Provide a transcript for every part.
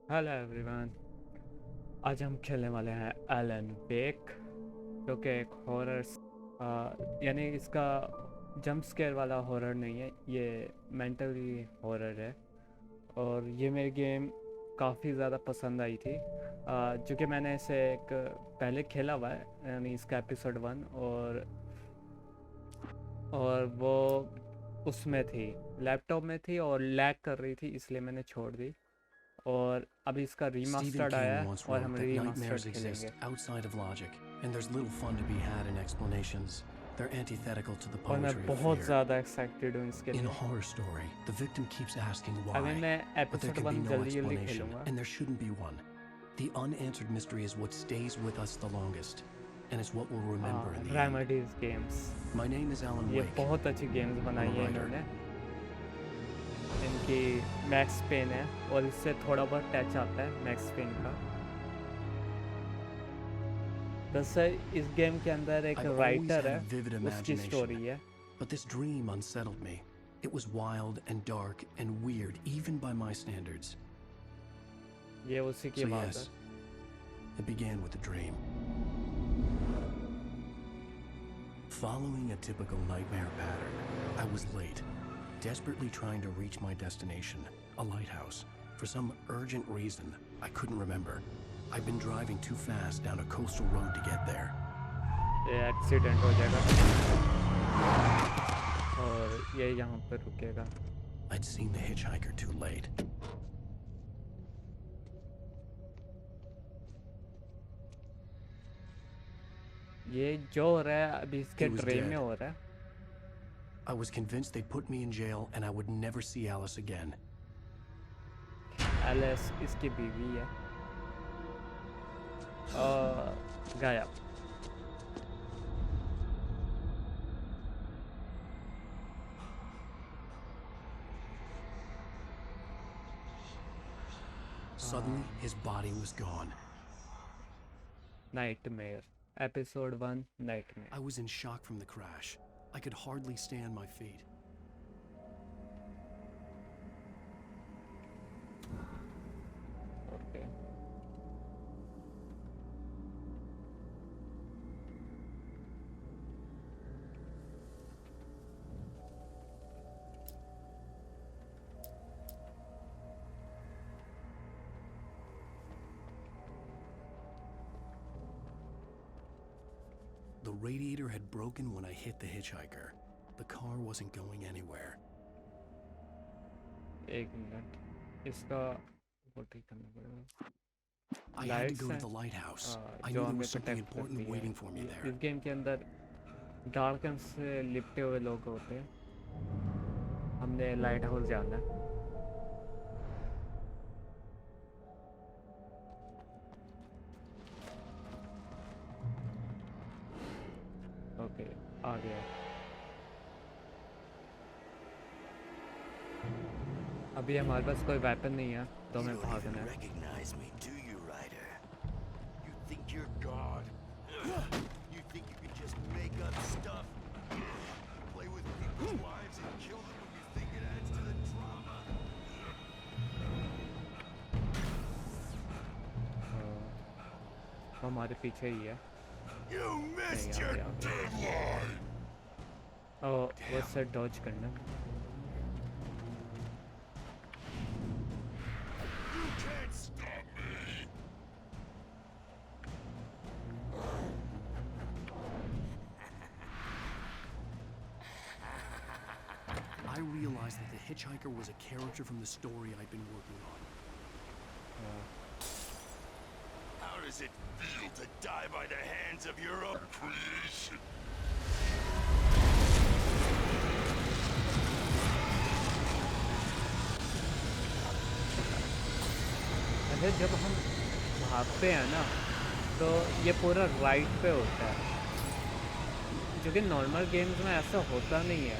Hello everyone. आज हम खेलने वाले हैं एलन वेक, जो कि एक हॉरर, यानी इसका जंप स्केयर वाला हॉरर नहीं है, ये मेंटली हॉरर है। और ये मेरी गेम काफ़ी ज़्यादा पसंद आई थी, जो कि मैंने इसे एक पहले खेला हुआ है, यानी इसका एपिसोड 1। और वो उसमें थी, लैपटॉप में थी और लैग कर रही थी, इसलिए मैंने छोड़ दी। और अभी इसका Stephen रीमास्टर्ड आया King है once और wrote हम that रीमास्टर्ड nightmares exist खेलेंगे। outside of logic, and there's little fun to be had in explanations. They're antithetical to the और मैं poetry of बहुत fear. ज़्यादा एक्साइटेड हूँ इसके In a लिए। horror story, the victim keeps asking अभी why, मैं but there episode can be 1 no जल्दी जल्दी explanation, खेलूँगा। and there shouldn't be one. The unanswered mystery is what stays with us the longest, and it's what we'll remember in the end. Remedies games, My name is Alan ये Wake. बहुत अच्छी games I'm बनाई a है writer. इन्होंने। इनकी max pen है और इससे थोड़ा बहुत टच आता है मैक्स पेन का। दरअसल इस गेम के अंदर एक I've always राइटर had है, a vivid उसकी imagination, स्टोरी है। but this dream unsettled me. It was wild and dark and weird, even by my standards. ये उसी की So बात yes, है। it began with a dream. Following a typical nightmare pattern, I was late, desperately trying to reach my destination, a lighthouse. For some urgent reason, I couldn't remember. I'd been driving too fast down a coastal road to get there. ये accident हो जाएगा और ये यहाँ पर रुकेगा। I'd seen the hitchhiker too late. ये जो हो रहा है अभी इसके He was ड्रीम में dead. हो रहा है। I was convinced they'd put me in jail and I would never see Alice again. Alice इसकी बीवी है। गायब। Suddenly, his body was gone. Nightmare, episode 1 nightmare. I was in shock from the crash. I could hardly stay on my feet. Okay, The radiator had broken when I hit the hitchhiker. The car wasn't going anywhere. एक minute, इसका वो ठीक करना पड़ेगा। I had to go to the lighthouse. I जो knew there हमें was something protect करती important है। waiting for me there. इस गेम के अंदर डार्कनेस से लिपटे हुए लोग होते हैं। हमने लाइट हाउस जाना है। ओके, आ गया। अभी हमारे पास कोई वेपन नहीं है तो You हमें don't even भागना है। recognize me, do you, Ryder? You think you're God? You think you can just make up stuff? Play with people's lives and kill them when you think it adds to the drama? हमारे पीछे ही है। You missed Yeah, your yeah. deadline! वो से Dodge करना। You can't stop me! I realized that the hitchhiker was a character from the story I'd been working on. How does it feel to die by the hands of your own creation? अरे जब हम भागते हैं ना तो ये पूरा right पे होता है, जो कि नॉर्मल गेम्स में ऐसा होता नहीं है।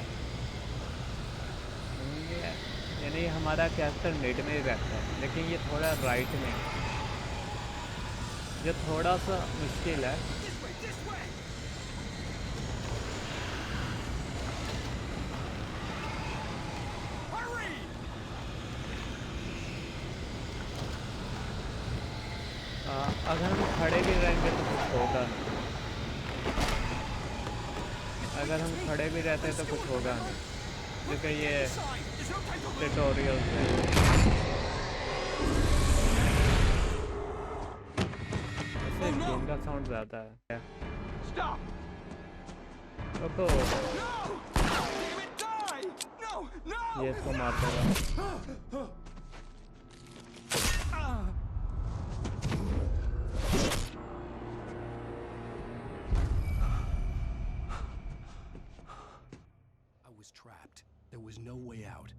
यानी हमारा कैरेक्टर मिड में ही रहता है, लेकिन ये थोड़ा राइट में है, जो थोड़ा सा मुश्किल है। अगर हम खड़े भी रहेंगे तो कुछ होगा नहीं। अगर हम खड़े भी रहते तो कुछ होगा नहीं, क्योंकि ये ट्यूटोरियल है। वैसे गेम का साउंड ज़्यादा है। रुको, ये इसको मारता रहा। I was trapped. There was no way out.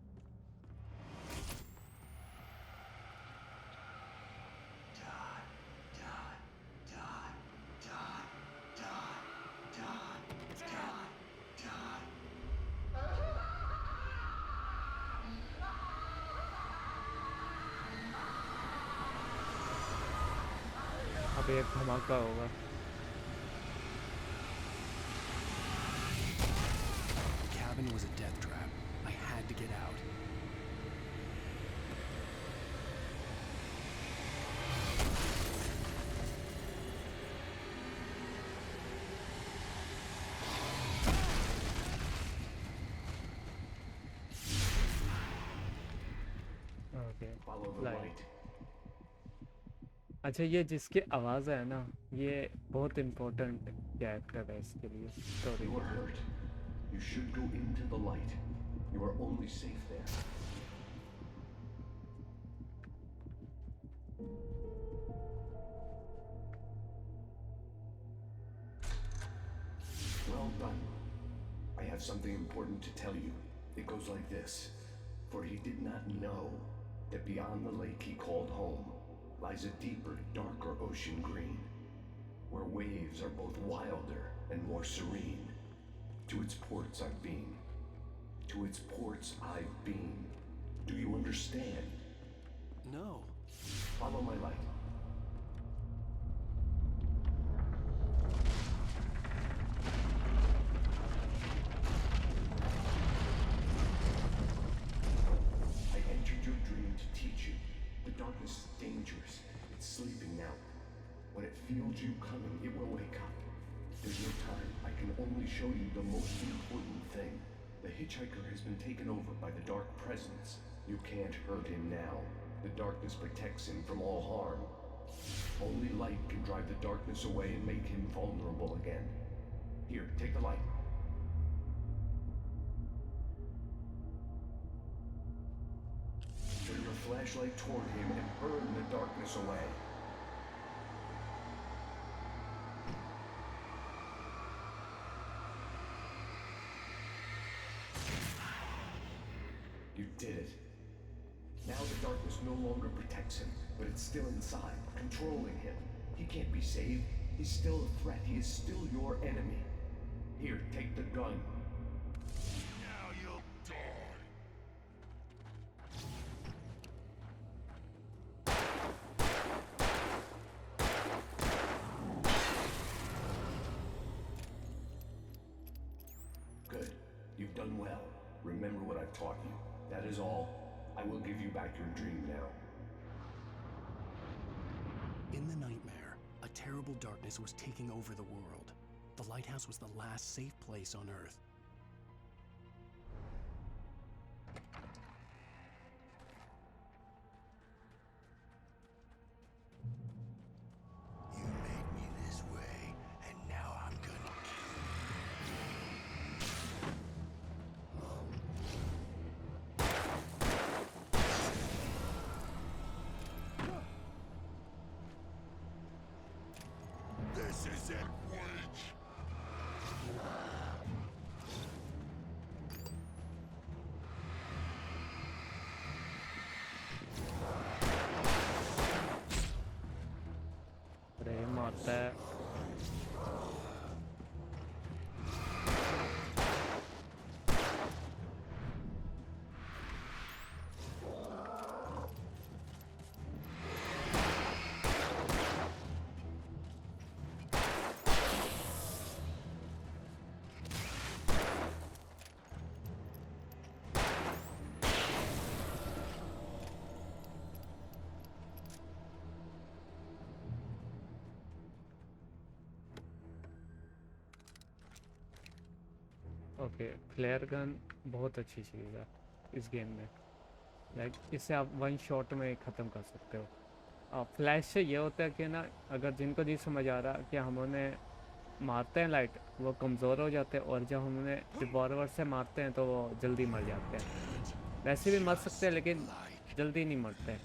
अब एक धमाका होगा। The cabin was a death trap. I had to get out. Okay, Follow the light. अच्छा, ये जिसकी आवाज़ है ना, ये बहुत इम्पोर्टेंट कैरेक्टर है इसके लिए स्टोरी You are के लिए। hurt. You should go into the light. You are only safe there. Well done. I have something important to tell you. It goes like this. For he did not know that beyond the lake he called home lies a deeper, darker ocean green, where waves are both wilder and more serene. To its ports I've been. To its ports I've been. Do you understand? No. Follow my light. I entered your dream to teach you. The darkness is dangerous. It's sleeping now. When it feels you coming, it will wake up. There's no time. I can only show you the most important thing. The hitchhiker has been taken over by the dark presence. You can't hurt him now. The darkness protects him from all harm. Only light can drive the darkness away and make him vulnerable again. Here, take the light. Turn your flashlight toward him and burn the darkness away. You did it. Now the darkness no longer protects him, but it's still inside, controlling him. He can't be saved. He's still a threat. He is still your enemy. Here, take the gun. Now you'll die. Good. You've done well. Remember what I've taught you. That is all. I will give you back your dream now. In the nightmare, a terrible darkness was taking over the world. The lighthouse was the last safe place on Earth. You made me this way, and now I'm gonna kill you. This isn't Wake. अरे मारता है। Okay, flare gun बहुत अच्छी चीज़ है इस game में। Like इसे आप वन शॉट में ख़त्म कर सकते हो। फ्लैश से ये होता है कि ना, अगर जिनको नहीं समझ आ रहा कि हम उन्हें मारते हैं लाइट, वो कमज़ोर हो जाते हैं, और जब हम उन्हें रिवॉल्वर से मारते हैं तो वो जल्दी मर जाते हैं। वैसे भी मर सकते हैं लेकिन जल्दी नहीं मरते।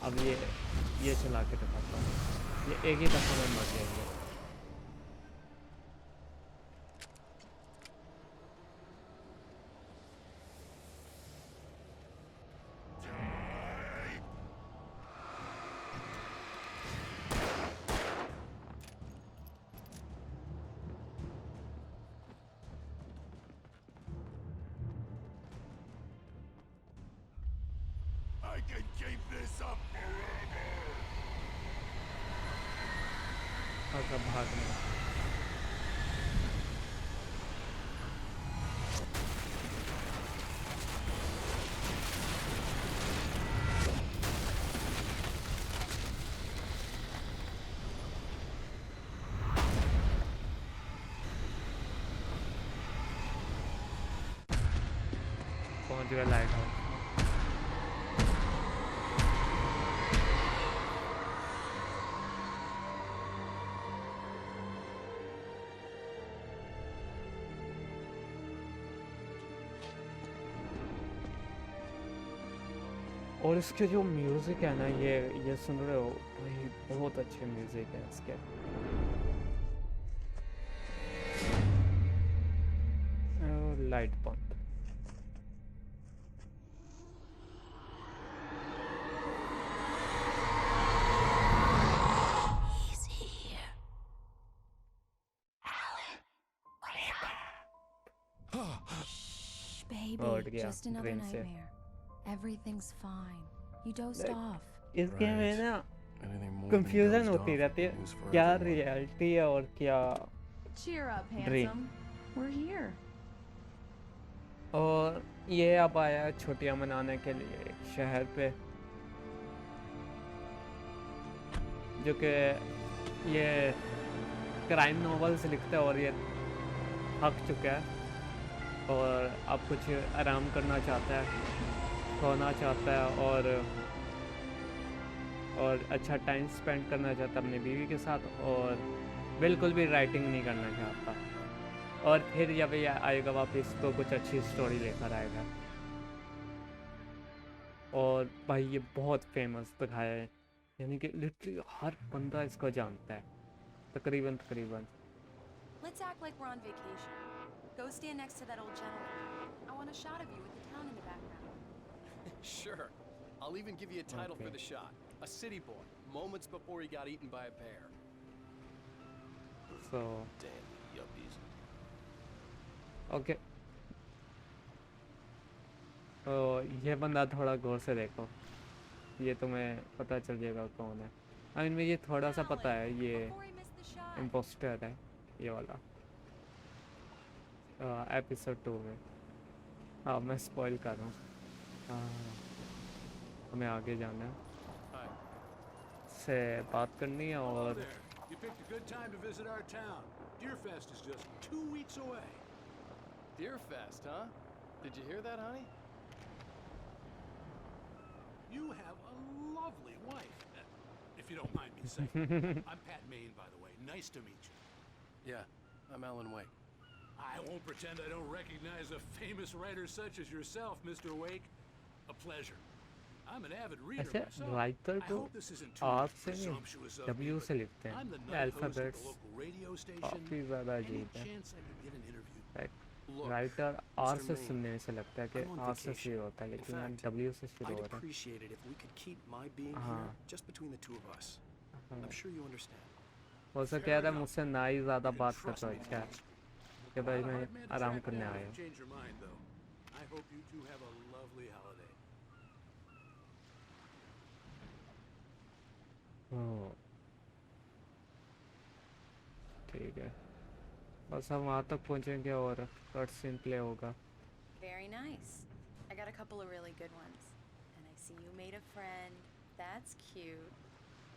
अब ये चला के दिखाता हूँ, ये एक ही दफ़ा में मर जाएंगे। I can keep this up forever. अच्छा, भागना। पहुंच गया लाइट हाउस। और इसके जो म्यूज़िक है ना, ये सुन रहे हो भाई, बहुत अच्छे म्यूज़िक है इसके। लाइट बंद। He's here. Alan, wake up. Shh, baby. उठ गया Just another ड्रीम से। nightmare. Everything's fine. You dozed Like- off. इस गेम में ना Anything more than confusion dozed होती off रहती है, is forever क्या one. रियलिटी है और क्या Cheer up, Dream. handsome. We're here. और ये अब आया है छुट्टियां मनाने के लिए एक शहर पे, जो कि ये क्राइम नॉवेल्स लिखता है और ये थक चुका है और अब कुछ आराम करना चाहता है, सोना चाहता है और अच्छा टाइम स्पेंड करना चाहता है अपनी बीवी के साथ, और बिल्कुल भी राइटिंग नहीं करना चाहता। और फिर जब ये आएगा वापस तो कुछ अच्छी स्टोरी लेकर आएगा। और भाई ये बहुत फेमस दिखाया है, यानी कि लिटरली हर बंदा इसको जानता है तकरीबन। Let's act like we're on vacation. Go stand next to that old gentleman. I want a shot of you with the town in the background. Sure. I'll even give you a title for Okay. the shot. A city boy, moments before he got eaten by a bear. So Damn yuppies. Okay, तो ये बंदा थोड़ा गौर से देखो, ये तुम्हें पता चल जाएगा कौन है। आई मीन मुझे थोड़ा सा पता है, ये Before he missed the shot. Impostor है ये वाला, एपिसोड 2 में। हाँ, मैं स्पॉइल कर रहा हूँ। हमें आगे जाना है, Hi. से बात करनी है, Hello और there. You picked a good time to visit our town. Deerfest is just 2 weeks away. Deerfest, huh? Did you hear that, honey? You have a lovely wife, if you don't mind me saying. I'm Pat Maine, by the way. Nice to meet you. Yeah, I'm Alan Wake. I won't pretend I don't recognize a famous writer such as yourself, Mr. Wake. A pleasure. I'm an avid reader ऐसे myself. Writer I को hope this isn't too R से presumptuous of me, W but से लिखते I'm the हैं, night host of alphabets the local radio station. काफ़ी ज़्यादा Any अजीब है। chance I could get an interview? Like writer R Mr. से Maine, सुनने से लगता है कि I'm on आर से vacation. शुरू होता है, In लेकिन यहाँ fact, डब्ल्यू से शुरू I'd हो रहा है। appreciate it if we could keep my being here just between the two of us. I'm sure you understand. वो सब कह रहा है मुझसे ना ही ज़्यादा बात कर तो अच्छा है कि भाई Not a मैं hard man to आराम track करने down if आया you हूँ। change your mind, though. I hope you two have a lovely holiday. ओह, ठीक है, बस हम वहाँ तक पहुँचेंगे और कट सीन प्ले होगा। Very nice. I got a couple of really good ones. And I see you made a friend. That's cute.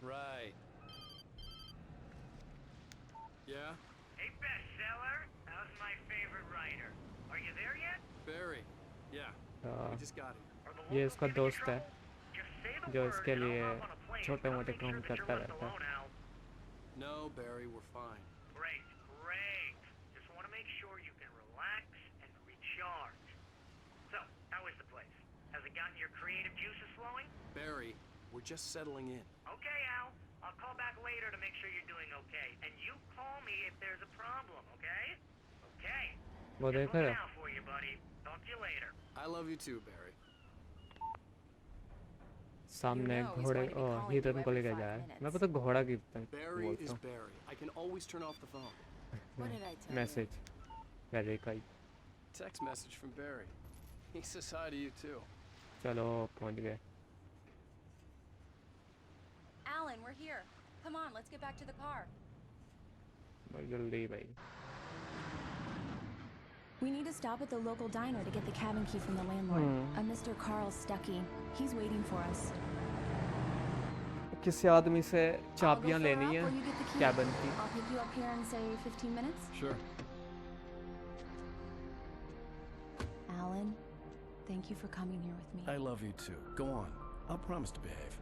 Right. Yeah? Hey, bestseller, how's my favorite writer. Are you there yet? Barry. Yeah, Uh, we just got here. Are the ये locals इसका giving you दोस्त है trouble? Just say the जो word इसके and I'll लिए hop on a plane, छोटे but I'll मोटे make काम sure that you're करता left रहता है. alone, Al. No, Barry, we're fine. Great, great. Just want to make sure you can relax and recharge. So, how is the place? Has it gotten your creative juices flowing? Barry, we're just settling in. Okay, Al. I'll call back later to make sure you're doing okay. And you call me if there's a problem, okay? Okay. वो Just देख looking रहे हो out for you, buddy. Talk to you later. I love you too, Barry. सामने You know he's घोड़े going to be calling हिरन you को every लेके 5 जाए. minutes. मैं पता घोड़ा की Barry बोलता is हूँ. Barry. I can always turn off the phone. What did I tell you? Message बैरी का ही. Text message from Barry. He says hi to you too. चलो पहुंच गए. Alan, we're here. Come on, let's get back to the car. जल्दी भाई. We need to stop at the local diner to get the cabin key from the landlord. A Mr. Carl Stucky. He's waiting for us. किसी आदमी से I'll go चाबियां fill her लेनी up है while you get the key. Cabin की. I'll pick you up here in say 15 minutes. Sure. Alan, thank you for coming here with me. I love you too. Go on. I'll promise to behave.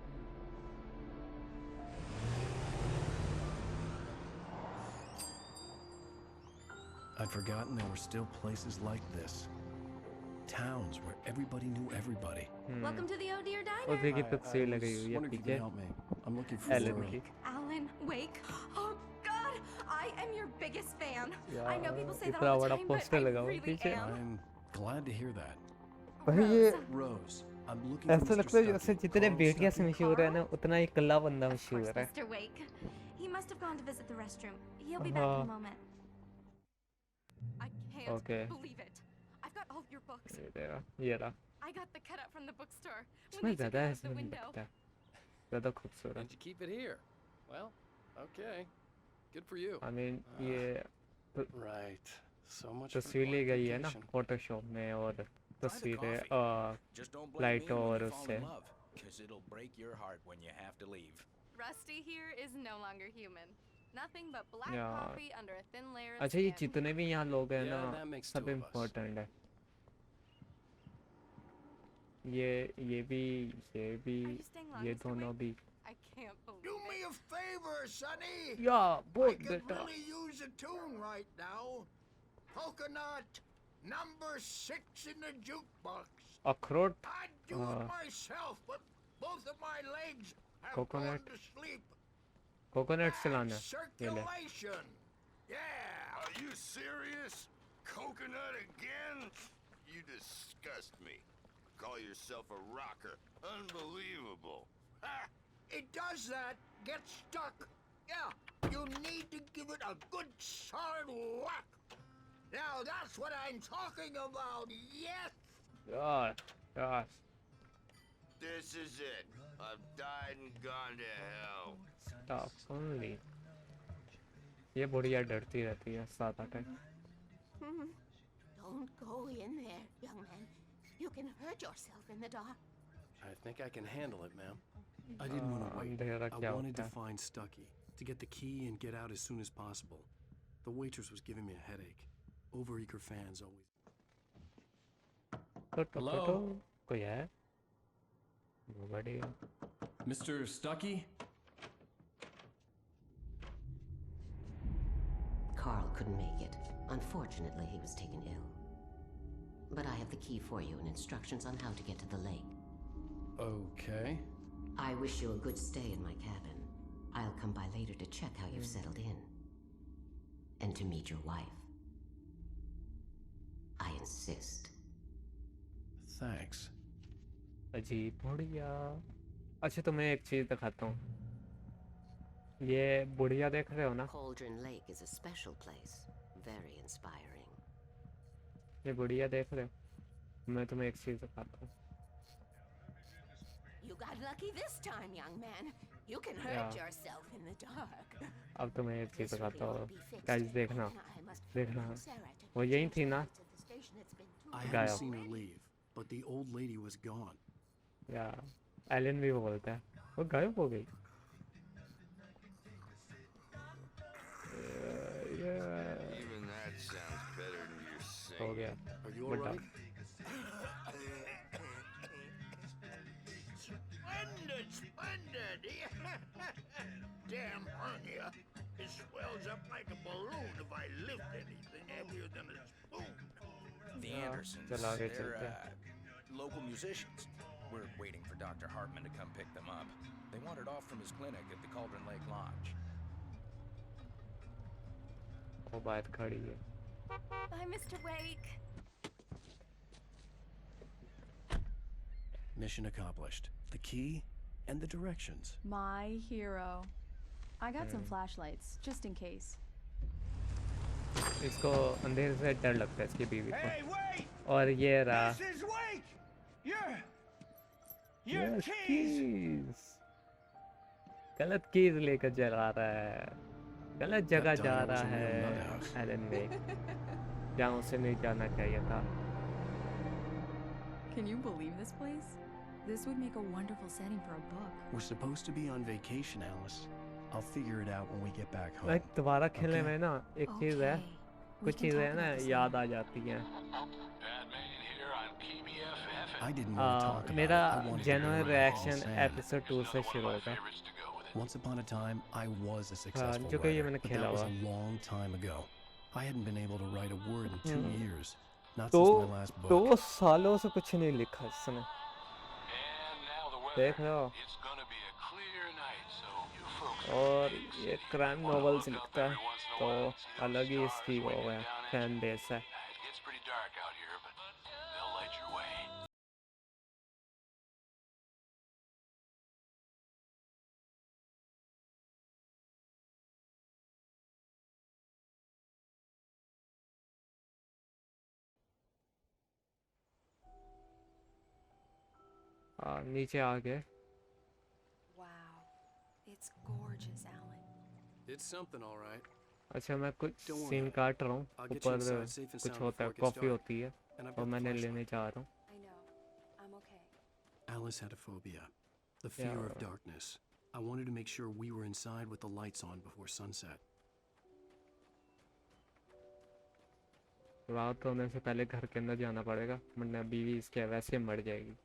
I'd forgotten there were still places like this. Towns where everybody knew everybody. Welcome to the Oh Dear उसे Diner. की तस्वीर लगी हुई है wondering if you पीछे. can help me. I'm looking for Alan की. Alan, Wake. Oh God, I am your biggest fan. Yeah, I know people say that इतना all the बड़ा time, but poster I लगा हुआ है really पीछे. am. I'm glad to hear that. भाई ये Rose, I'm looking for ऐसा Mr. लगता है Stucky. जैसे जितने Carl बेटियां से Stucky? मशहूर है ना उतना ही इकल्ला बंदा Of course, मशहूर है. Mr. Wake. He must have gone to visit the restroom. He'll be back in a moment. I can't Okay. believe it. I've got all of your books. ये रहा. I got the cutout from the bookstore when इसमें they took ज़्यादा it out ऐसा the नहीं window. लगता है. ज़्यादा खूबसूरत. And you keep it here. Well, okay. Good for you. I mean ये Right. So much for तस्वीर ली गई है ना vacation. फोटोशॉप में और तस्वीरें Just don't blame light me when और you fall उससे. in love, 'cause it'll break your heart when you have to leave. Rusty here is no longer human. Nothing but black Yeah. coffee under a thin layer of अच्छा ये skin. जितने भी यहाँ लोग हैं Yeah, ना that makes सब two of us. Important है. ये भी Are you staying long, ये Mr. दोनों Wake? भी. I can't believe Do it. me a favor, Sonny. या I बहुत could बेटा. really use a tune right now. Coconut, number 6 in the jukebox. अखरोट. I'd do it myself, but both of my legs have Coconut. gone to sleep. Coconut से लाना. ये ले. Circulation. Yeah. Are you serious? Coconut again? You disgust me. Call yourself a rocker. Unbelievable. Ha! It does that. Get stuck. Yeah. You need to give it a good solid whack. Now that's what I'm talking about. Yes. यार यार. This is it. I've died and gone to hell. Stop only. ये बुढ़िया डरती रहती है 7-8 है. Don't go in there, young man. You can hurt yourself in the dark. I think I can handle it, ma'am. I didn't want to wait. अंधेरा I क्या wanted होता to है? find Stucky, to get the key and get out as soon as possible. The waitress was giving me a headache. Overeager fans always. Hello? कोई है? Nobody. Mr. Stucky? Carl couldn't make it. Unfortunately, he was taken ill. But I have the key for you and instructions on how to get to the lake. Okay. I wish you a good stay in my cabin. I'll come by later to check how you've settled in. And to meet your wife. I insist. Thanks. अजीब बुढ़िया. अच्छा तो मैं एक चीज दिखाता हूँ. ये बुढ़िया देख रहे हो ना? Cauldron Lake is a special place. Very inspiring. ये बुढ़िया देख रहे हो? मैं तुम्हें एक चीज दिखाता हूँ. You got lucky this time, young man. You can hurt yourself in the dark. अब तुम्हें एक चीज This दिखाता will हूँ. be fixed, गाइस देखना. and I must देखना. phone Sarah to वो यही थी ना? to the station. It's been too I long. hadn't Gaia. seen her leave, but the old lady was gone. या एलन भी बोलता है. वो गायब हो गई. Even that sounds better You all बड़ा right? Splendid, splendid! Damn hernia. It swells up like a balloon if I lift anything heavier than a spoon. The हाँ, Andersons, चल आगे they're चलते हैं। local musicians. We're waiting for Dr. Hartman to come pick them up. They wandered off from his clinic at the Cauldron Lake Lodge. वो बात खड़ी है। Bye, Mr. Wake. Mission accomplished. The key and the directions. My hero. I got some flashlights, just in case. इसको अंधेरे से डर लगता है इसकी बीवी को। Hey, wait! और ये रहा Mrs. Wake! Your Yes, keys! keys. गलत कीज लेकर चला रहा है, गलत जगह That जा diner was रहा a real है nut house. एलन वेक, जहाँ उसे नहीं जाना चाहिए था। Can you believe this place? This would make a wonderful setting for a book. We're supposed to be on vacation, Alice. I'll figure it out when we get back home. Like दोबारा खेलने Okay. में ना एक चीज़ है, We कुछ can चीज़ें talk ना about this याद later. आ जाती हैं। Batman here on PBFF. I didn't want to talk about मेरा it. I wanted to genuine go reaction all sand. Episode 2 से शुरू होगा। Favorites to go with it. Once upon a time, I was a successful जो कि ये writer, मैंने but खेला that was हुआ। a long time ago. I hadn't been able to write a word in 2 years. Not तो since my last book. 2 सालों से कुछ नहीं लिखा इसने। And now the देख weather. रहे हो? It's gonna be a clear night, so you folks और ये क्राइम नॉवेल्स लिखता है, every once in a तो while and see those अलग ही stars इसकी वो winking है, down at fan you. Base है। It gets pretty dark out here, but they'll light your way. नीचे आ गए। Wow. It's gorgeous, Alan. It's something, all right. अच्छा मैं कुछ Don't worry scene about it. काट रहा हूँ, I'll get you ऊपर inside safe and कुछ sound होता है, before it gets coffee dark. होती है And I've और got the मैंने flashlight. लेने जा रहा हूँ। I know. I'm okay. Alice had a phobia. The fear of Yeah. darkness. I wanted to make sure we were inside with the lights on before sunset. रात होने से पहले घर के अंदर जाना पड़ेगा, वरना बीवी इसके वैसे मर जाएगी।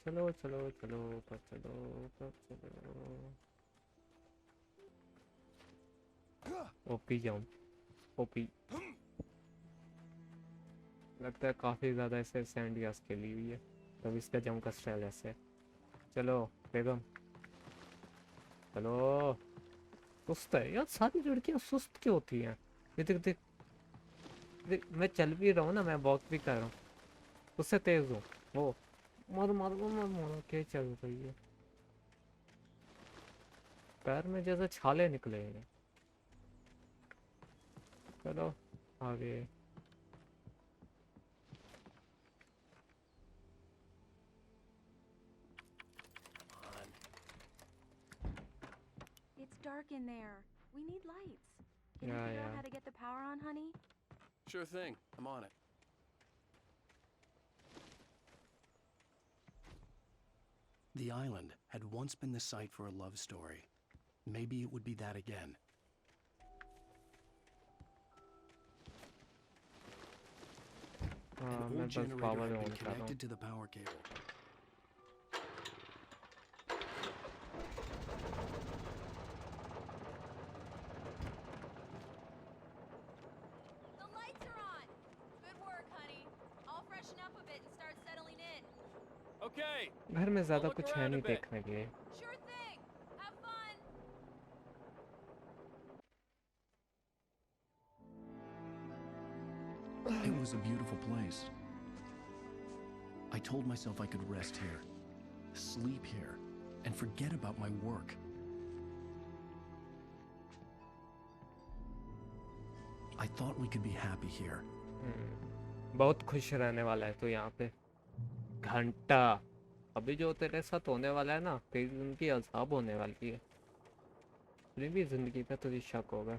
चलो चलो चलो ऊपर चलो ऊपर चलो। ओपी जाऊं, ओपी। लगता है काफी ज्यादा ऐसे सैंड गैस खेली हुई है, तब इसका जंप का स्टाइल ऐसे है। चलो बेगम चलो। सुस्त है यार, सारी लड़कियां सुस्त क्यों होती हैं? ये देख देख देख, मैं चल भी रहा हूँ ना, मैं वॉक भी कर रहा हूँ, उससे तेज हूँ। वो मर मर मर मर के चल रही है, पैर में जैसे छाले निकले हैं। चलो आगे। It's dark in there. We need lights. Can you Yeah, figure out yeah. how to get the power on, honey? Sure thing. I'm on it. The island had once been the site for a love story. Maybe it would be that again. An मैं old बस generator power had on been कर रहा हूँ। connected to the power cable. The lights are on. Good work, honey. I'll freshen up a bit and start settling in. Okay. घर में ज्यादा look कुछ है around a नहीं bit. देखने के लिए। Sure thing. Have fun. It was a beautiful place. I told myself I could rest here, sleep here, and forget about my work. I thought we could be happy here. बहुत खुश रहने वाला है तो यहाँ पे। घंटा अभी जो तेरे साथ होने वाला है ना, तेरी जिंदगी अजाब होने वाली है। मेरी भी जिंदगी पे तुझे शक होगा।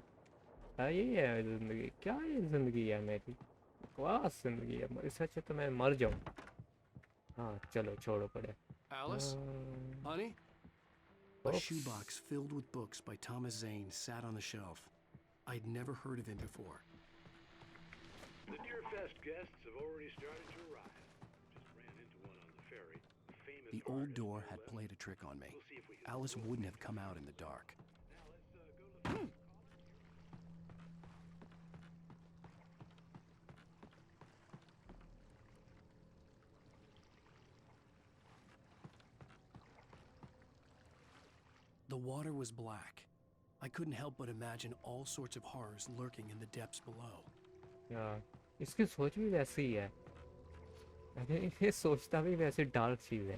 यही है जिंदगी, क्या ये जिंदगी है मेरी? वाह जिंदगी है, इससे अच्छा तो मैं मर जाऊँ। हाँ चलो छोड़ो पड़े। Alice? Honey? A Oops. shoebox filled with books by Thomas Zane sat on the shelf. I'd never heard of him before. The Deerfest guests have already started to arrive. Just ran into one on the ferry. Famous The old artist door there had left. played a trick on me. We'll see if we can Alice wouldn't have come out in the dark. Now let's go look. The water was black. I couldn't help but imagine all sorts of horrors lurking in the depths below. यार इसकी सोच भी वैसी ही है। अरे ये सोचता भी वैसे डार्क चीज है।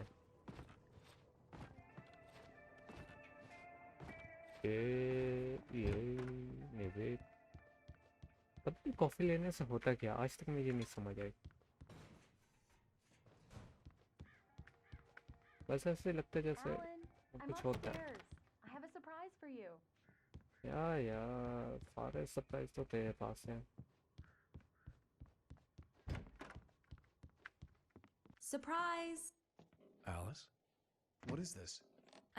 ये मेरे पता नहीं कॉफी लेने से होता क्या, आज तक मुझे नहीं समझ आई। बस ऐसे लगता है जैसे कुछ होता है। I have a surprise for you. यार सारे सरप्राइज तो तेरे पास हैं। Surprise! Alice? What is this?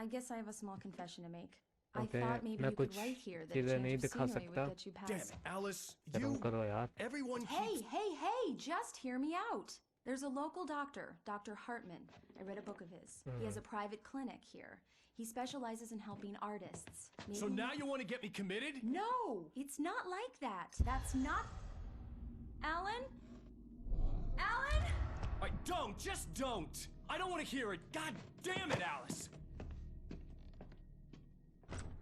I guess I have a small confession to make. Okay, I thought maybe मैं you could कुछ write here that चीजें नहीं change of दिखा scenery सकता। would get you Damn past. it, Alice! शर्म You... करो यार। Everyone Hey, keeps... hey, just hear me out. There's a local doctor, Dr. Hartman. I read a book of his. He has a private clinic here. He specializes in helping artists. So Maybe- now you want to get me committed? No, it's not like that. That's not... Alan? Alan? Don't! Just don't! I don't want to hear it! God damn it, Alice!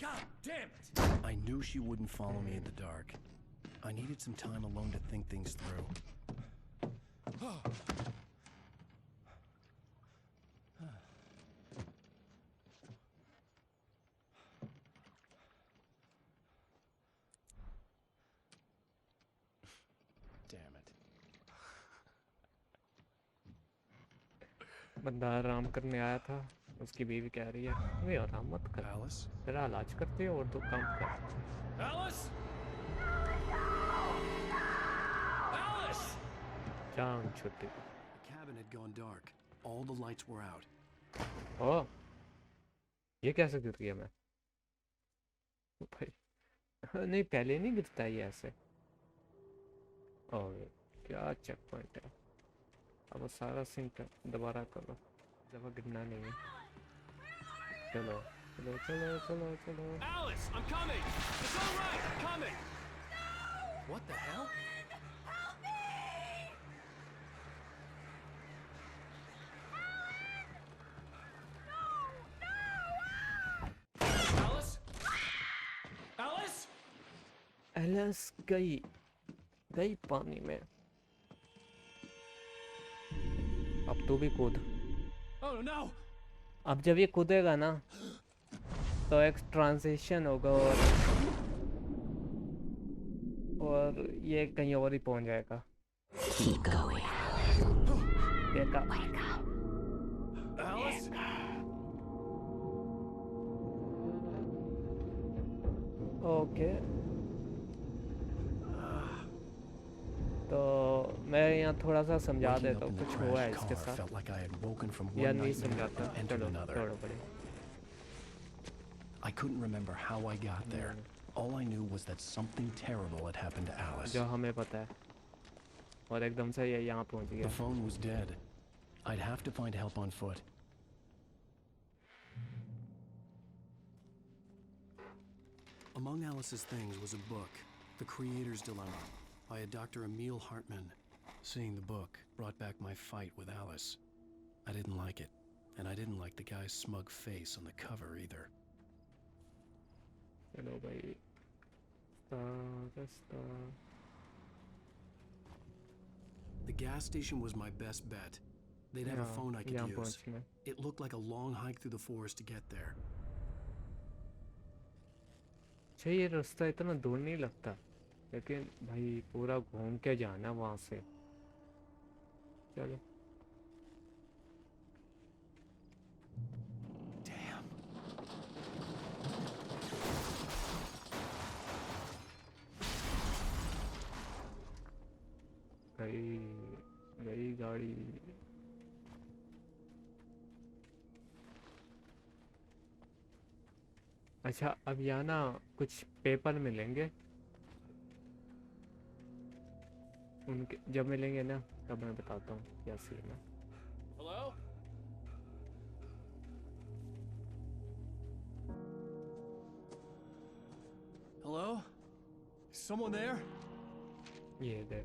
God damn it! I knew she wouldn't follow me in the dark. I needed some time alone to think things through. Damn it. बंदा आराम करने आया था, उसकी बीवी कह रही है वे आराम मत कर, Alice? तेरा इलाज करते हो और तू काम कर। Alice? Alice! जान छुट्टी। The cabin had gone dark. All the lights were out. ओह, ये कैसे गिर गया मैं? भाई नहीं, पहले नहीं गिरता ये ऐसे। और क्या चेक पॉइंट है? अब सारा सीन दोबारा करो, दफा गिरना नहीं है। चलो चलो चलो चलो चलो। Alice, I'm coming! It's all right, I'm coming! What the hell? Alice? Alice? Alice गई पानी में। अब तू भी कूद। Oh no! अब जब ये कूदेगा ना तो एक ट्रांजिशन होगा और ये कहीं और ही पहुंच जाएगा। Keep going. देखा? Alice? ओके, तो मैं यहाँ थोड़ा सा समझा Waking देता up in हूँ the कुछ हुआ है trashed इसके car साथ, felt like I had woken from या one नहीं nightmare समझाता। and entered चलो another. छोड़ो पड़े। I couldn't remember how I got there. All I knew was that something terrible had happened to Alice. जो हमें पता है, और एकदम से ये यहाँ पहुँच The गया। phone was dead. I'd have to find help on foot. Among Alice's things was a book, The Creator's Dilemma, by a Dr. Emil Hartman. Seeing the book brought back my fight with Alice. I didn't like it, and I didn't like the guy's smug face on the cover either. चलो भाई, रास्ता। The gas station was my best bet. They'd have a phone I could यहाँ use. पहुँचना। It looked like a long hike through the forest to get there. अच्छा, ये रास्ता इतना दूर नहीं लगता, लेकिन भाई पूरा घूम के जाना वहाँ से। चलो। Damn. गई गाड़ी। अच्छा, अब यहाँ ना कुछ पेपर मिलेंगे उनके जब मिलेंगे ना तब मैं बताता हूँ क्या सीन है. Hello? Hello? Someone there? ये दे.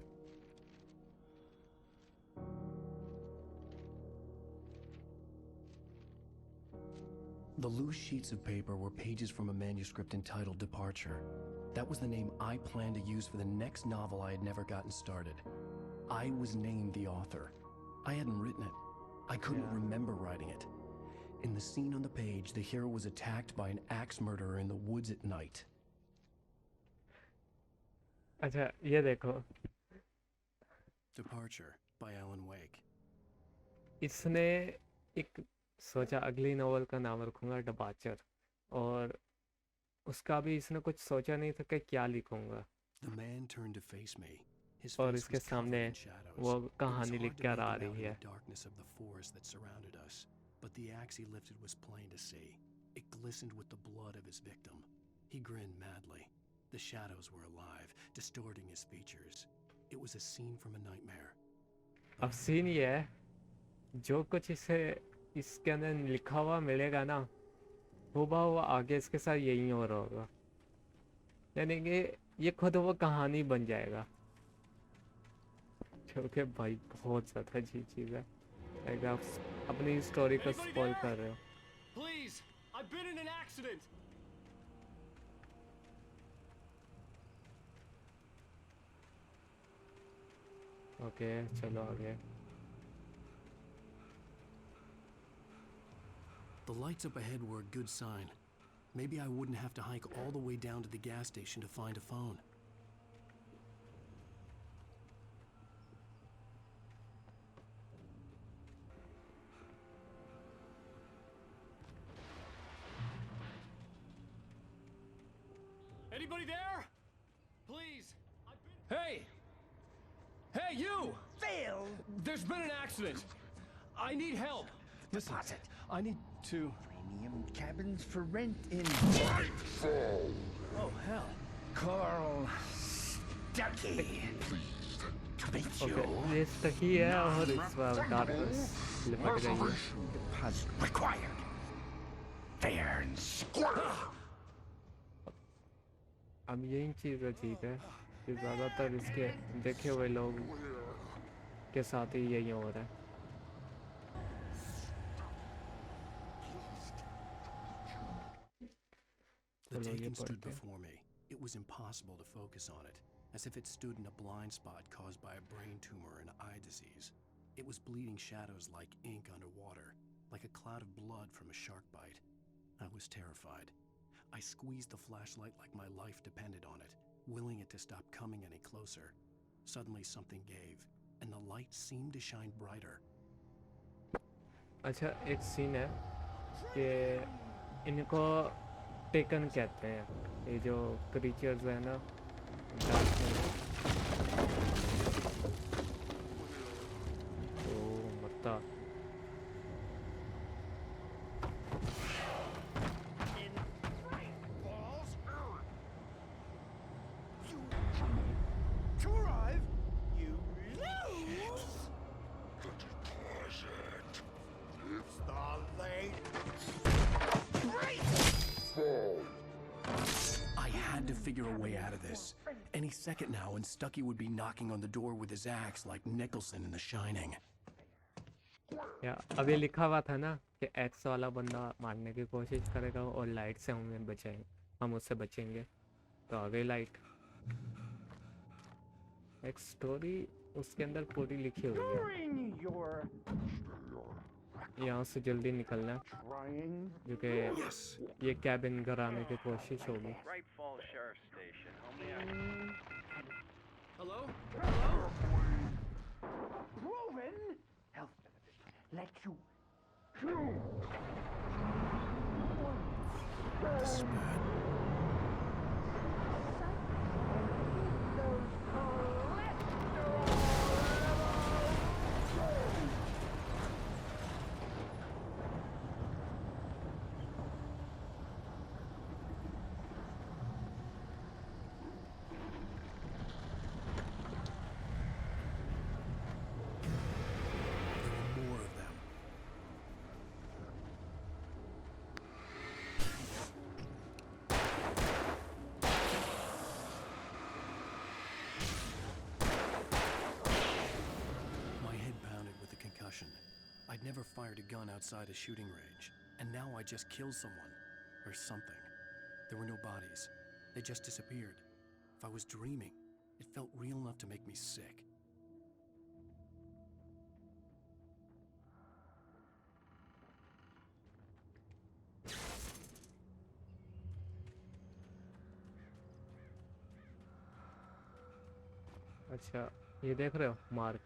The loose sheets of paper were pages from a manuscript entitled Departure. That was the name I planned to use for the next novel I had never gotten started. I was named the author. I hadn't written it. I couldn't remember writing it. In the scene on the page, the hero was attacked by an axe murderer in the woods at night. अच्छा ये देखो. Departure by Alan Wake. इसने एक सोचा अगली novel का नाम रखूंगा डिपार्चर और उसका भी इसने कुछ सोचा नहीं था कि क्या लिखूंगा. The man turned to face me. His और face इसके was covered सामने in shadows. वो It was कहानी hard लिख to कर make आ him out रही in है. the darkness of the forest that surrounded us, but the axe he lifted was plain to see. It glistened with the blood of his victim. He grinned madly. The shadows were alive, distorting his features. It was a scene from a nightmare. अब scene ये है जो कुछ इसे इसके अंदर लिखा हुआ मिलेगा ना वो आगे इसके साथ यही हो रहा होगा. यानी कि ये खुद वो कहानी बन जाएगा. क्योंकि भाई बहुत ज़्यादा अच्छी चीज़ है. लाइक आप अपनी स्टोरी को स्पॉइल कर रहे हो. Please, I've been in an accident. Okay चलो आगे. The lights up ahead were a good sign. Maybe I wouldn't have to hike all the way down to the gas station to find a phone. Anybody there? Please. Hey! Hey, you! Phil! There's been an accident. I need help. Listen, I need to... Premium cabins for rent in... Oh, hell. Carl Stucky. To meet you. Okay ये सही है और इस बार darkness लिपट गई है. Deposit required. Fair and square. अब यही चीज़ ठीक है कि ज़्यादातर इसके देखे हुए लोग के साथ ही यही हो रहा है. The चलो ये taken stood पढ़ते हैं. before me. It was impossible to focus on it, as if it stood in a blind spot caused by a brain tumor and eye disease. It was bleeding shadows like ink underwater, like a cloud of blood from a shark bite. I was terrified. I squeezed the flashlight like my life depended on it, willing it to stop coming any closer. Suddenly something gave, and the light seemed to shine brighter. अच्छा एक scene है कि इनको taken कहते हैं. ये जो creatures है ना मत्ता. To arrive, you lose. It's the late I had to figure a way out of this. Any second now, and Stucky would be knocking on the door with his axe like Nicholson in The Shining. या अब ये लिखा हुआ था ना कि x वाला बंदा मारने की कोशिश करेगा और लाइट से हमें बचाएंगे, हम उससे बचेंगे. तो आ गई लाइट. एक स्टोरी उसके अंदर पूरी लिखी हुई है. यहाँ से जल्दी निकलना जो कि ये कैबिन कराने की कोशिश होगी. Hello? proven health benefits let you This is bad. I'd never fired a gun outside a shooting range, and now I just killed someone. Or something. There were no bodies. They just disappeared. If I was dreaming, it felt real enough to make me sick. अच्छा, ये देख रहे हो mark?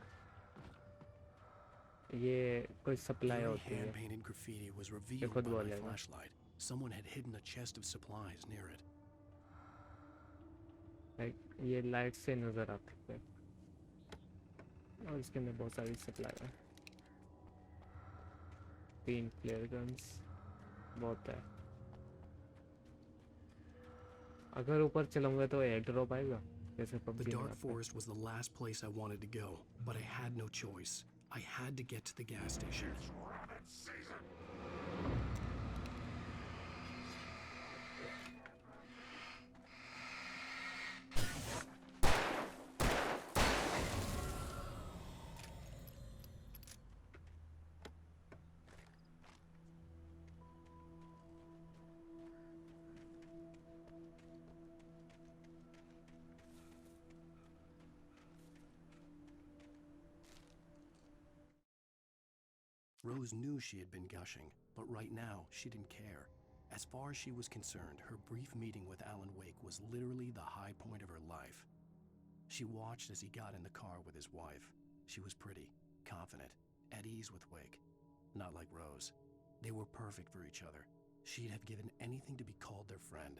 ये कोई supply होती है। hand-painted graffiti was revealed खुद by my बोलेगा। flashlight. Someone had hidden a chest of supplies near it. ये लाइट से नजर आती है और इसके अंदर बहुत सारी सप्लाई है। 3 फ्लेयर गन्स बहुत है। अगर ऊपर चलूंगा तो एयर ड्रॉप आएगा जैसे The पबजी में dark आता है। forest was the last place I wanted to go, but I had no choice. I had to get to the gas station. Rose knew she had been gushing, but right now, she didn't care. As far as she was concerned, her brief meeting with Alan Wake was literally the high point of her life. She watched as he got in the car with his wife. She was pretty, confident, at ease with Wake. Not like Rose. They were perfect for each other. She'd have given anything to be called their friend.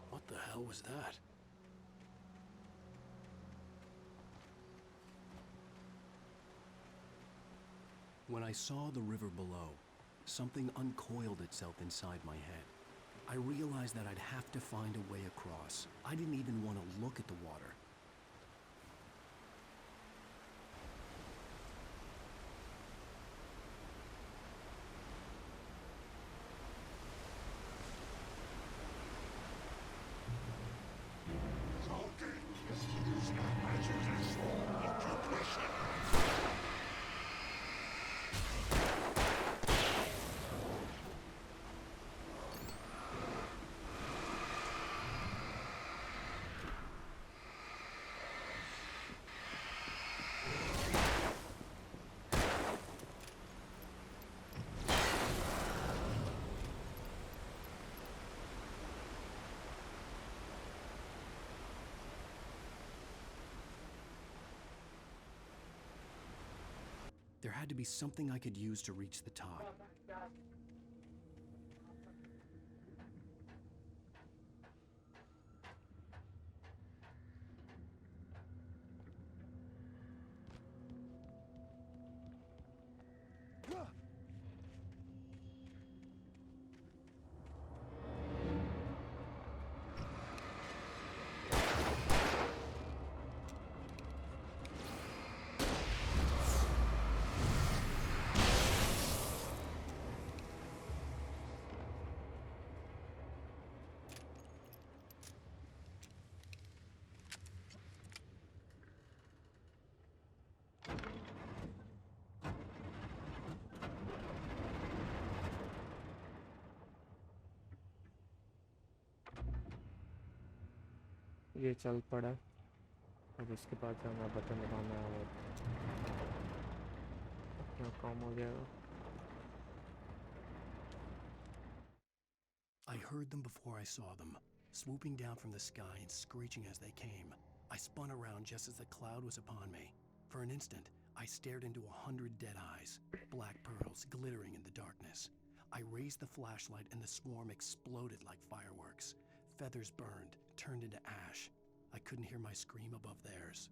What the hell was that? When I saw the river below, something uncoiled itself inside my head. I realized that I'd have to find a way across. I didn't even want to look at the water. There had to be something I could use to reach the top. ये चल पड़ा। अब इसके बाद जाना button दबाना है और अपना काम हो जाएगा। I heard them before I saw them, swooping down from the sky and screeching as they came. I spun around just as the cloud was upon me. For an instant, I stared into 100 dead eyes, black pearls glittering in the darkness. I raised the flashlight and the swarm exploded like fireworks. Feathers burned, turned into ash. I couldn't hear my scream above theirs.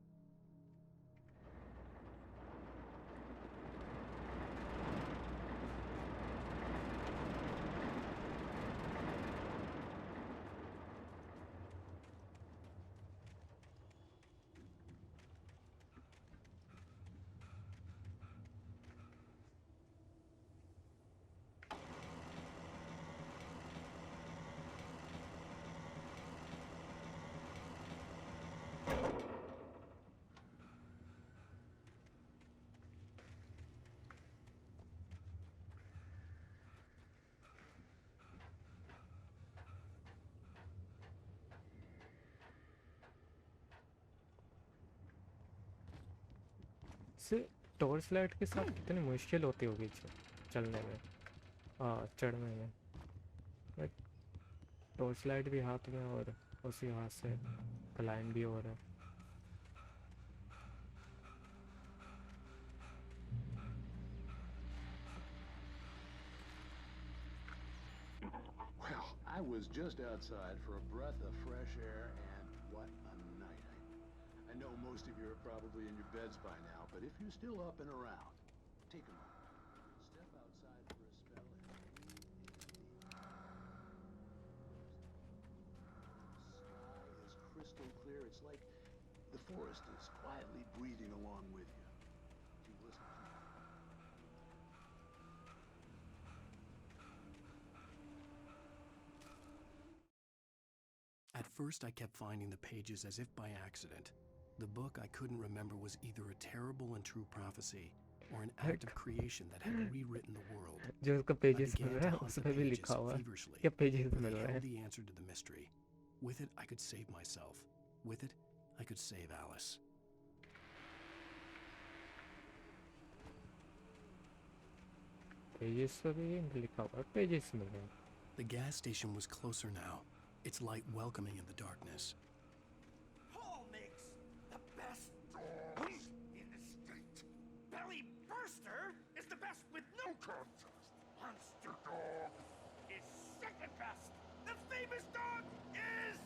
वैसे torch light के साथ कितनी मुश्किल होती होगी चलने में, चढ़ने में। लाइक टॉर्च लाइट भी हाथ में और उसी हाथ से क्लाइंब भी हो रहा है। Well, I was just outside for a breath of fresh air, and what a night. I know most of you are probably in your beds by now, but if you're still up and around, take a moment. Step outside for a spell and sky is crystal clear. It's like the forest is quietly breathing along with you. Do you listen to me? At first, I kept finding the pages as if by accident. The book I couldn't remember was either a terrible and true prophecy or an act of creation that had rewritten the world. जो उसका I pages mill began रहा to है hunt the उसमें भी pages लिखा हुआ है feverishly. क्या पेजेस They मिल रहे held हैं। the answer to the mystery. With it, I could save myself. With it, I could save Alice. Pages पे भी लिखा हुआ है, पेजेस मिल रहे हैं। The gas station was closer now, its light welcoming in the darkness. Paul makes the best dogs in the state. Belly Burster is the best with no contest. Monster Dog is second best. The famous dog is...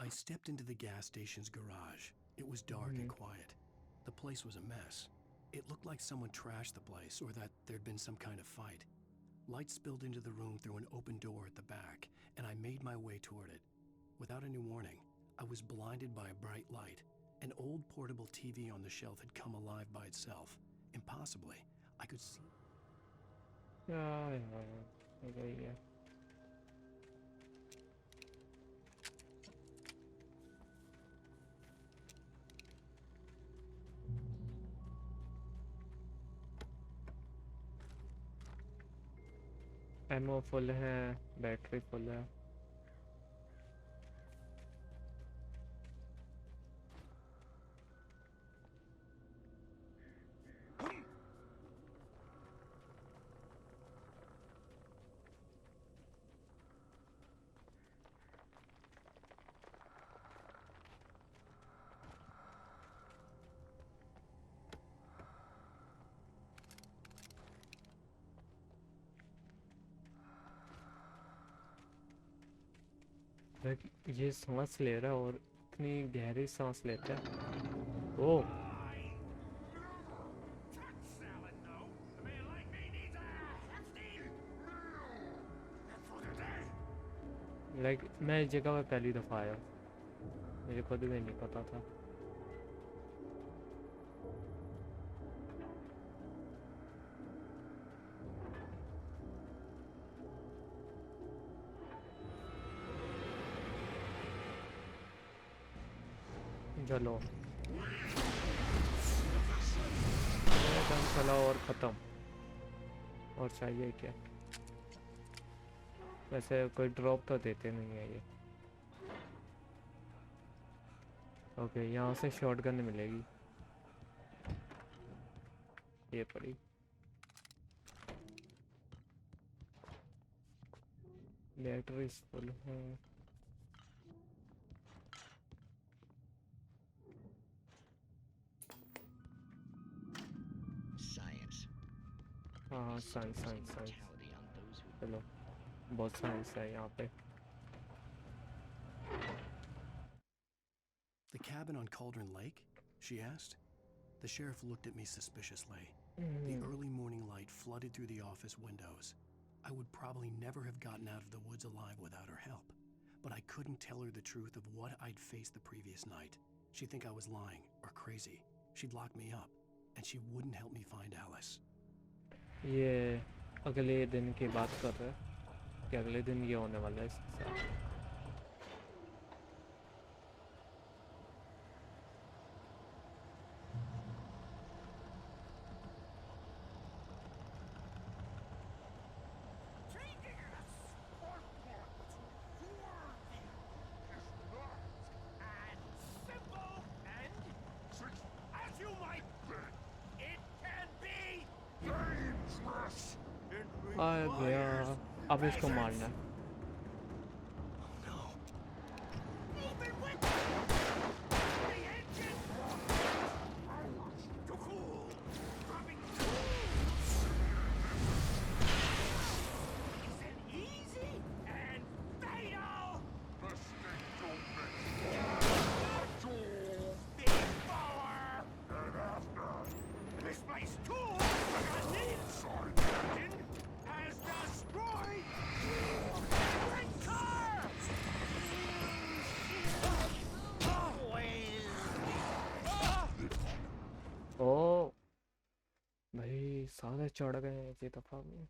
I stepped into the gas station's garage. It was dark and quiet. The place was a mess. It looked like someone trashed the place or that there'd been some kind of fight. Light spilled into the room through an open door at the back, and I made my way toward it. Without any warning, I was blinded by a bright light. An old portable TV on the shelf had come alive by itself. Impossibly, I could see... एमओ full है, battery full है। ये सांस ले रहा है और इतनी गहरी सांस लेता है। ओह लाइक मैं इस जगह पे पहली दफ़ा आया, मुझे खुद भी नहीं पता था। चलो गन चला और ख़त्म, और चाहिए क्या? वैसे कोई ड्रॉप तो देते नहीं है ये। ओके यहाँ से शॉटगन मिलेगी, ये पड़ी। बैटरीज फुल है। हाँ साइंस चलो बहुत साइंस है यहाँ पे. The cabin on Cauldron Lake? She asked. The sheriff looked at me suspiciously. The early morning light flooded through the office windows. I would probably never have gotten out of the woods alive without her help, but I couldn't tell her the truth of what I'd faced the previous night. She'd think I was lying or crazy. She'd lock me up, and she wouldn't help me find Alice. ये अगले दिन की बात कर रहे हैं कि अगले दिन ये होने वाला है इसके साथ. आ गया, अब इसको मारना है. ओ भाई सारे चढ़ गए ये दफा में.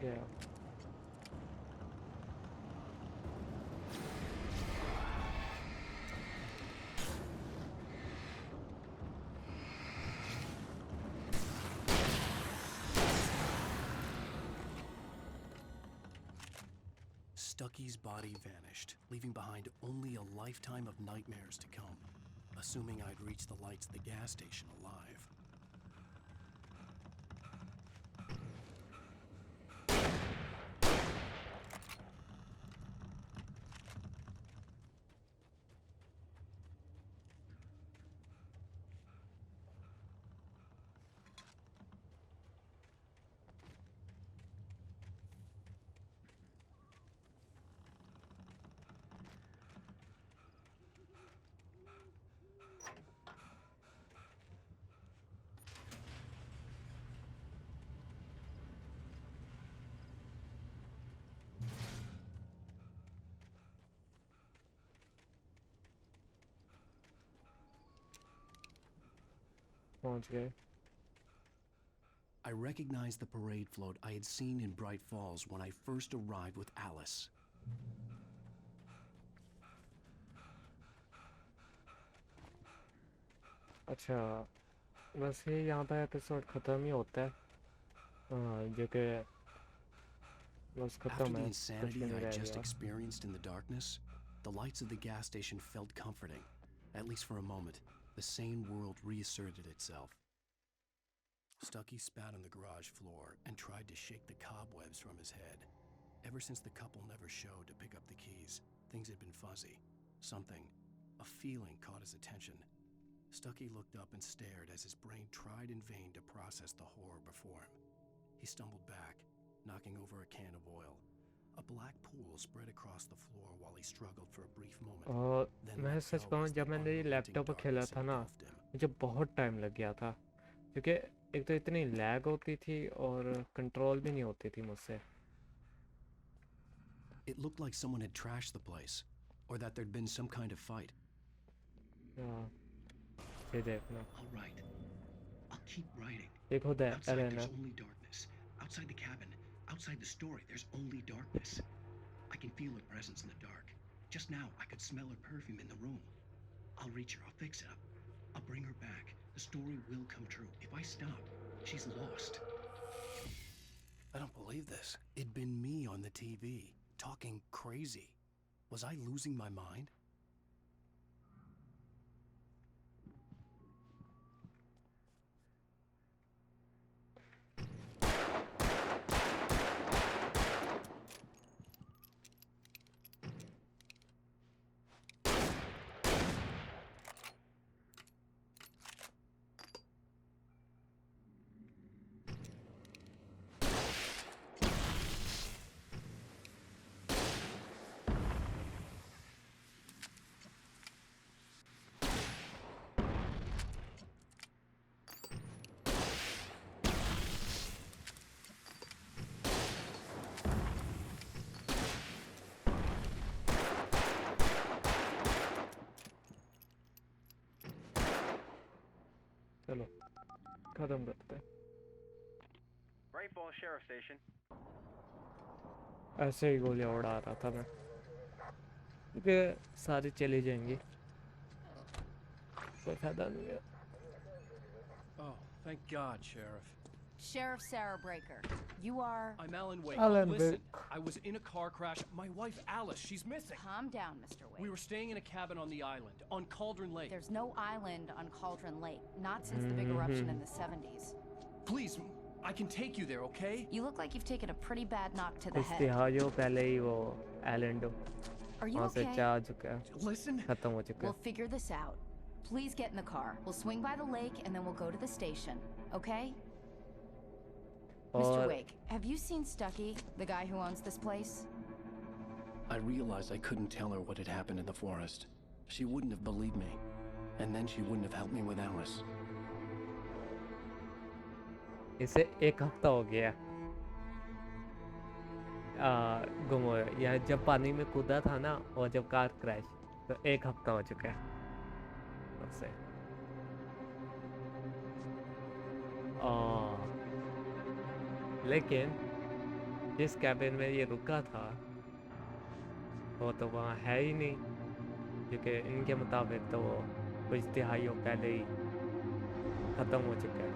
गया. Stucky's body vanished, leaving behind only a lifetime of nightmares to come, assuming I'd reached the lights of the gas station alive. पहुंच गए. I recognized the parade float I had seen in Bright Falls when I first arrived with Alice. अच्छा बस ये यहाँ पे episode ख़त्म ही होता है. जो कि बस After ख़त्म the है. insanity कुछ भी I नहीं रह just गया. experienced in the darkness, the lights of the gas station felt comforting. At least for a moment, the sane world reasserted itself. Stucky spat on the garage floor and tried to shake the cobwebs from his head. Ever since the couple never showed to pick up the keys, things had been fuzzy. Something, a feeling caught his attention. Stucky looked up and stared as his brain tried in vain to process the horror before him. He stumbled back, knocking over a can of oil. A black pool spread across the floor while he struggled for a brief moment. और Then मैं let सच go कहूँ as जब the मैंने ये unrelenting laptop पर खेला darkness था ना engulfed him. मुझे बहुत टाइम लग गया था क्योंकि एक तो इतनी लैग होती थी और कंट्रोल भी नहीं होती थी मुझसे. It looked like someone had trashed the place, or that there'd been some kind of fight. हाँ ये देखना. All right. I'll keep writing. ये खुद है Outside Elena. there's only darkness. Outside the cabin, outside the story, there's only darkness. I can feel her presence in the dark. Just now, I could smell her perfume in the room. I'll reach her. I'll fix it up. I'll bring her back. The story will come true. If I stop, she's lost. I don't believe this. It'd been me on the TV, talking crazy. Was I losing my mind? चलो खत्म करते हैं Great Falls Sheriff Station. ऐसे ही गोलियां उड़ा रहा था मैं क्योंकि सारी चली जाएंगी कोई फायदा नहीं है Oh, thank God, Sheriff. Sheriff Sarah Breaker. You are... I'm Alan Wake. Alan Listen, Wake. I was in a car crash. My wife, Alice, she's missing. Calm down, Mr. Wake. We were staying in a cabin on the island, on Cauldron Lake. There's no island on Cauldron Lake. Not since the big eruption in the 70s. Please, I can take you there, okay? You look like you've taken a pretty bad knock to the कुछ head. दिहाइयों पहले ही वो एलेंडो Are you वहाँ से okay? जा चुका है Listen. खत्म हो चुका We'll figure this out. Please get in the car. We'll swing by the lake and then we'll go to the station. Okay? Mr. और Wake, have you seen Stucky, the guy who owns this place? I realized I couldn't tell her what had happened in the forest. She wouldn't have believed me. And then she wouldn't have helped me with Alice. इसे एक हफ्ता हो गया गुम हो यह जब पानी में कूदा था ना और जब कार क्रैश तो एक हफ्ता हो चुका है उससे लेकिन जिस कैबिन में ये रुका था वो तो वहाँ है ही नहीं क्योंकि इनके मुताबिक तो वो कुछ दिहाइयों पहले ही ख़त्म हो चुका है